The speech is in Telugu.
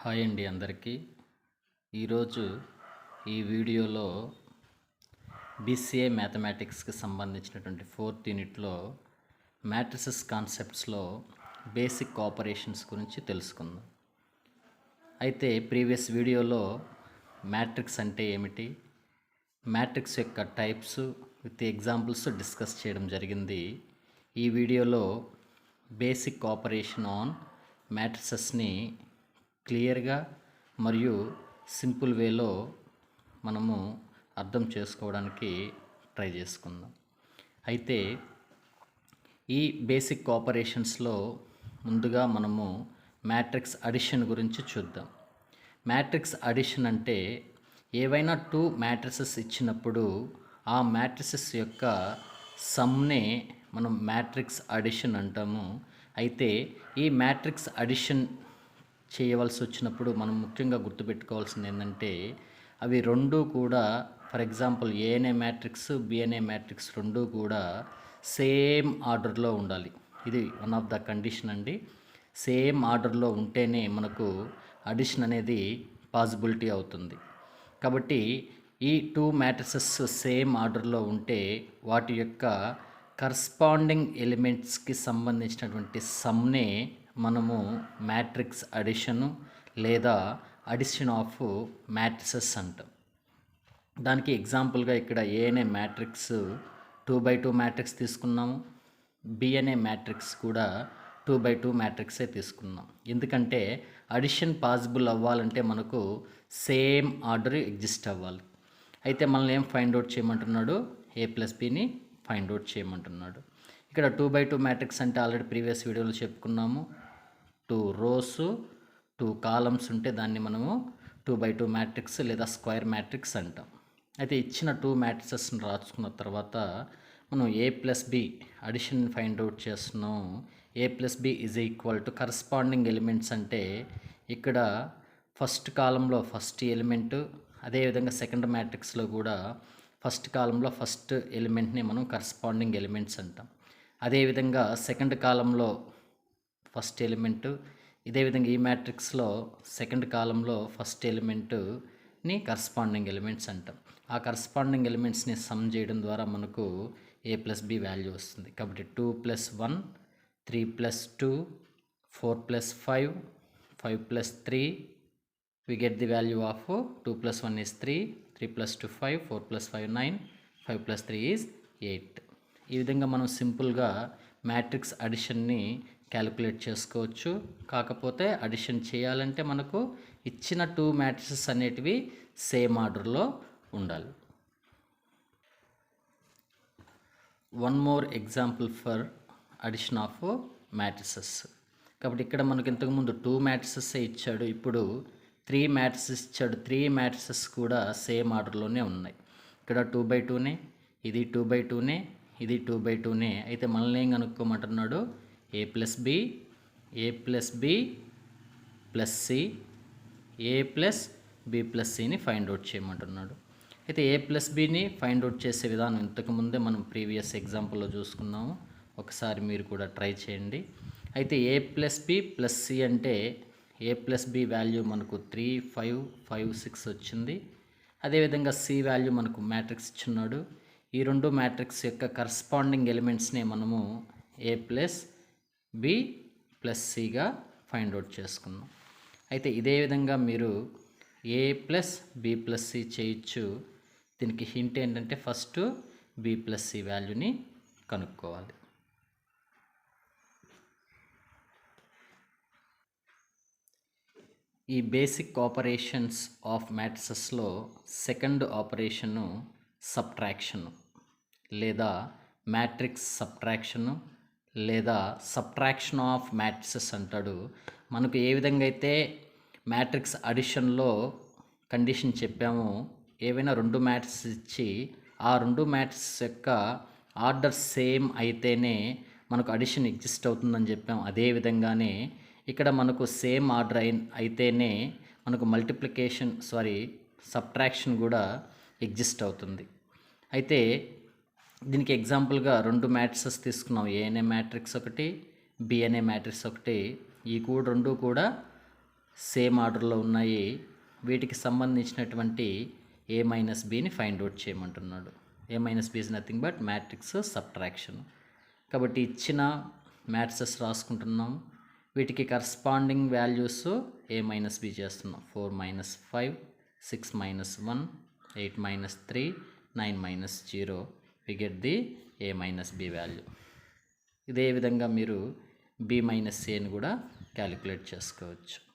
హాయ్ అండి అందరికీ. ఈరోజు ఈ వీడియోలో బీసీఏ మ్యాథమెటిక్స్కి సంబంధించినటువంటి 4th యూనిట్లో మ్యాట్రిసెస్ కాన్సెప్ట్స్లో బేసిక్ ఆపరేషన్స్ గురించి తెలుసుకుందాం. అయితే ప్రీవియస్ వీడియోలో మ్యాట్రిక్స్ అంటే ఏమిటి, మ్యాట్రిక్స్ యొక్క టైప్స్ విత్ ఎగ్జాంపుల్స్ డిస్కస్ చేయడం జరిగింది. ఈ వీడియోలో బేసిక్ ఆపరేషన్ ఆన్ మ్యాట్రిసెస్ని క్లియర్గా మరియు సింపుల్ వేలో మనము అర్థం చేసుకోవడానికి ట్రై చేసుకుందాం. అయితే ఈ బేసిక్ ఆపరేషన్స్లో ముందుగా మనము మ్యాట్రిక్స్ అడిషన్ గురించి చూద్దాం. మ్యాట్రిక్స్ అడిషన్ అంటే ఏవైనా 2 మ్యాట్రిసెస్ ఇచ్చినప్పుడు ఆ మ్యాట్రిసెస్ యొక్క సమ్నే మనం మ్యాట్రిక్స్ అడిషన్ అంటాము. అయితే ఈ మ్యాట్రిక్స్ అడిషన్ చేయవలసి వచ్చినప్పుడు మనం ముఖ్యంగా గుర్తుపెట్టుకోవాల్సింది ఏంటంటే అవి రెండూ కూడా, ఫర్ ఎగ్జాంపుల్ ఏ అనే మ్యాట్రిక్స్ బి అనే మ్యాట్రిక్స్ రెండూ కూడా సేమ్ ఆర్డర్లో ఉండాలి. ఇది వన్ ఆఫ్ ద కండిషన్ అండి. సేమ్ ఆర్డర్లో ఉంటేనే మనకు అడిషన్ అనేది పాసిబిలిటీ అవుతుంది. కాబట్టి ఈ 2 మ్యాట్రిసెస్ సేమ్ ఆర్డర్లో ఉంటే వాటి యొక్క కరస్పాండింగ్ ఎలిమెంట్స్కి సంబంధించినటువంటి సమ్నే మనము మ్యాట్రిక్స్ అడిషను లేదా అడిషన్ ఆఫ్ మ్యాట్రిసెస్ అంటాం. దానికి ఎగ్జాంపుల్గా ఇక్కడ ఏ అనే మ్యాట్రిక్స్ 2x2 మ్యాట్రిక్స్ తీసుకున్నాము, బి అనే మ్యాట్రిక్స్ కూడా 2x2 మ్యాట్రిక్సే తీసుకున్నాం. ఎందుకంటే అడిషన్ పాసిబుల్ అవ్వాలంటే మనకు సేమ్ ఆర్డర్ ఎగ్జిస్ట్ అవ్వాలి. అయితే మనల్ని ఏం ఫైండ్ అవుట్ చేయమంటున్నాడు, ఏ ప్లస్ బిని ఫైండ్ అవుట్ చేయమంటున్నాడు. ఇక్కడ 2x2 మ్యాట్రిక్స్ అంటే ఆల్రెడీ ప్రీవియస్ వీడియోలో చెప్పుకున్నాము. 2 రోస్ 2 కాలమ్స్ ఉంటే దాన్ని మనము 2x2 మ్యాట్రిక్స్ లేదా స్క్వేర్ మ్యాట్రిక్స్ అంటాం. అయితే ఇచ్చిన 2 మ్యాట్రిసెస్ని రాసుకున్న తర్వాత మనం A plus B addition find out చేస్తున్నాం. A plus B is equal to corresponding elements అంటే ఇక్కడ ఫస్ట్ కాలంలో ఫస్ట్ ఎలిమెంట్, అదేవిధంగా సెకండ్ మ్యాట్రిక్స్లో కూడా ఫస్ట్ కాలంలో ఫస్ట్ ఎలిమెంట్ని మనం కరస్పాండింగ్ ఎలిమెంట్స్ అంటాం. అదేవిధంగా సెకండ్ కాలంలో ఫస్ట్ ఎలిమెంటు, ఇదేవిధంగా ఈ మ్యాట్రిక్స్లో సెకండ్ కాలంలో ఫస్ట్ ఎలిమెంటుని కరస్పాండింగ్ ఎలిమెంట్స్ అంటాం. ఆ కరస్పాండింగ్ ఎలిమెంట్స్ని సమ్ చేయడం ద్వారా మనకు ఏ ప్లస్ బి వాల్యూ వస్తుంది. కాబట్టి 2 + 1 3 + 2 4 + 5 5 + 3 we get the value of 2 + 1 is 3 3 + 2 5 4 + 5 9 5 + 3 is 8. ఈ విధంగా మనం సింపుల్గా మ్యాట్రిక్స్ అడిషన్ని క్యాలిక్యులేట్ చేసుకోవచ్చు. కాకపోతే అడిషన్ చేయాలంటే మనకు ఇచ్చిన 2 మ్యాట్రిసెస్ అనేటివి సేమ్ ఆర్డర్లో ఉండాలి. One more example for addition of matrices. కాబట్టి ఇక్కడ మనకు ఇంతకుముందు 2 మ్యాట్రిసెస్ ఇచ్చాడు, ఇప్పుడు 3 మ్యాట్రిసెస్ ఇచ్చాడు. 3 మ్యాట్రిసెస్ కూడా సేమ్ ఆర్డర్లోనే ఉన్నాయి. ఇక్కడ 2x2నే, ఇది 2x2నే, ఇది 2x2నే. అయితే మనల్ని ఏం కనుక్కోమంటున్నాడు, A plus B, A plus B plus C, A plus B plus సిని ఫైండ్ అవుట్ చేయమంటున్నాడు. అయితే ఏ ప్లస్ బిని ఫైండ్ అవుట్ చేసే విధానం ఇంతకుముందే మనం ప్రీవియస్ ఎగ్జాంపుల్లో చూసుకున్నాము. ఒకసారి మీరు కూడా ట్రై చేయండి. అయితే A plus B plus C అంటే ఏ ప్లస్ బి వాల్యూ మనకు 3 5 5 6 వచ్చింది. అదేవిధంగా సి వాల్యూ మనకు మ్యాట్రిక్స్ ఇచ్చున్నాడు. ఈ రెండు మ్యాట్రిక్స్ యొక్క కరస్పాండింగ్ ఎలిమెంట్స్నే మనము ఏ ప్లస్ బి ప్లస్ సిగా ఫైండ్ అవుట్ చేసుకున్నాం. అయితే ఇదే విధంగా మీరు A plus B plus C చేయొచ్చు. దీనికి హింట్ ఏంటంటే ఫస్ట్ బి ప్లస్ సి వాల్యూని కనుక్కోవాలి. ఈ బేసిక్ ఆపరేషన్స్ ఆఫ్ మ్యాట్రిసెస్లో సెకండ్ ఆపరేషను సబ్ట్రాక్షను లేదా మ్యాట్రిక్స్ సబ్ట్రాక్షను లేదా సబ్ట్రాక్షన్ ఆఫ్ మ్యాట్రిసెస్ అంటాడు. మనకు ఏ విధంగా అయితే మ్యాట్రిక్స్ అడిషన్లో కండిషన్ చెప్పామో, ఏవైనా 2 మ్యాట్రిక్స్ ఇచ్చి ఆ 2 మ్యాట్రిక్స్ యొక్క ఆర్డర్ సేమ్ అయితేనే మనకు అడిషన్ ఎగ్జిస్ట్ అవుతుందని చెప్పాం. అదేవిధంగానే ఇక్కడ మనకు సేమ్ ఆర్డర్ అయితేనే మనకు సబ్ట్రాక్షన్ కూడా ఎగ్జిస్ట్ అవుతుంది. అయితే దీనికి ఎగ్జాంపుల్గా 2 మ్యాట్రిసెస్ తీసుకున్నాం. ఏ అనే మ్యాట్రిక్స్ ఒకటి, బి అనే మ్యాట్రిక్స్ ఒకటి. ఈ రెండు కూడా సేమ్ ఆర్డర్లో ఉన్నాయి. వీటికి సంబంధించినటువంటి ఏ మైనస్ బిని ఫైండ్ అవుట్ చేయమంటున్నాడు. A minus B is nothing but matrix subtraction. కాబట్టి ఇచ్చిన మ్యాట్రిసెస్ రాసుకుంటున్నాం. వీటికి corresponding values A minus B చేస్తున్నాం. 4 minus 5, 6 minus 1, 8 minus 3, 9 minus 0. We get the A minus B value. ఇదే విధంగా మీరు బి మైనస్ ఏని కూడా క్యాలిక్యులేట్ చేసుకోవచ్చు.